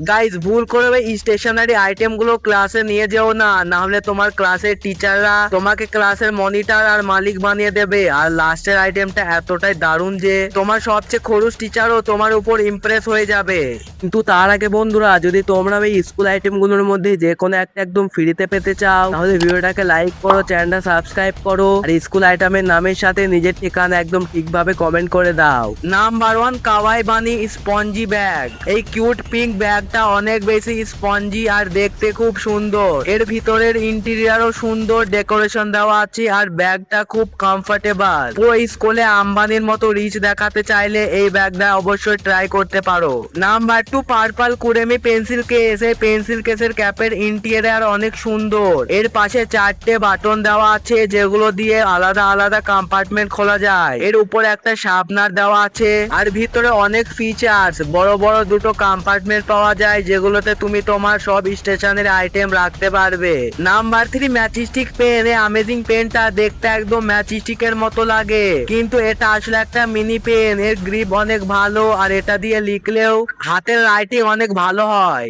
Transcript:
Guys ভুল করে ওই স্টেশনারি আইটেম গুলো ক্লাসে নিয়ে যেও না, না হলে তোমার ক্লাসের টিচাররা তোমাকে ক্লাসের মনিটর আর মালিক বানিয়ে দেবে। আর লাস্টের আইটেমটা এতটাই দারুণ যে তোমার সবচেয়ে খরুস টিচারও তোমার উপর ইমপ্রেস হয়ে যাবে। কিন্তু তার আগে বন্ধুরা, যদি তোমরা এই স্কুল আইটেম গুলোর মধ্যে যে কোনো একটা একদম ফ্রিতে পেতে চাও, তাহলে ভিডিওটাকে লাইক করো, চ্যানেলটা সাবস্ক্রাইব করো, আর স্কুল আইটেমের নামের সাথে নিজের ঠিকানা একদম ঠিকভাবে কমেন্ট করে দাও। নাম্বার 1, কাওয়াই বানি স্পঞ্জি ব্যাগ। এই কিউট পিঙ্ক ব্যাগটা অনেক বেশি স্পঞ্জি আর দেখতে খুব সুন্দর। এর ভিতরের ইন্টেরিয়রও সুন্দর ডেকোরেশন দেওয়া আছে আর ব্যাগটা খুব কমফোর্টেবল। পুরো স্কুলে আম্বানির মতো রিচ দেখাতে চাইলে এই ব্যাগটা অবশ্যই ট্রাই করতে পারো। Number 2, purple Kuromi pencil case. এই পেন্সিল কেসের ক্যাপের ইন্টেরিয়র অনেক সুন্দর। এর পাশে 4টে বাটন দেওয়া আছে যেগুলো দিয়ে আলাদা আলাদা কম্পার্টমেন্ট খোলা যায়। এর উপরে একটা শার্পনার দেওয়া আছে আর ভিতরে অনেক ফিচার্স, বড় বড় দুটো কম্পার্টমেন্ট পাওয়া যায় যেগুলোতে তুমি তোমার সব স্টেশনারি আইটেম রাখতে পারবে। Number 3, matchstick pen. এই আমেজিং পেনটা দেখতে একদম ম্যাচিস্টিকের মতো লাগে, কিন্তু এটা আসলে একটা মিনি পেন। এর গ্রিপ অনেক ভালো আর এটা দিয়ে লিখলেও হাতের রাইটিং অনেক ভালো হয়।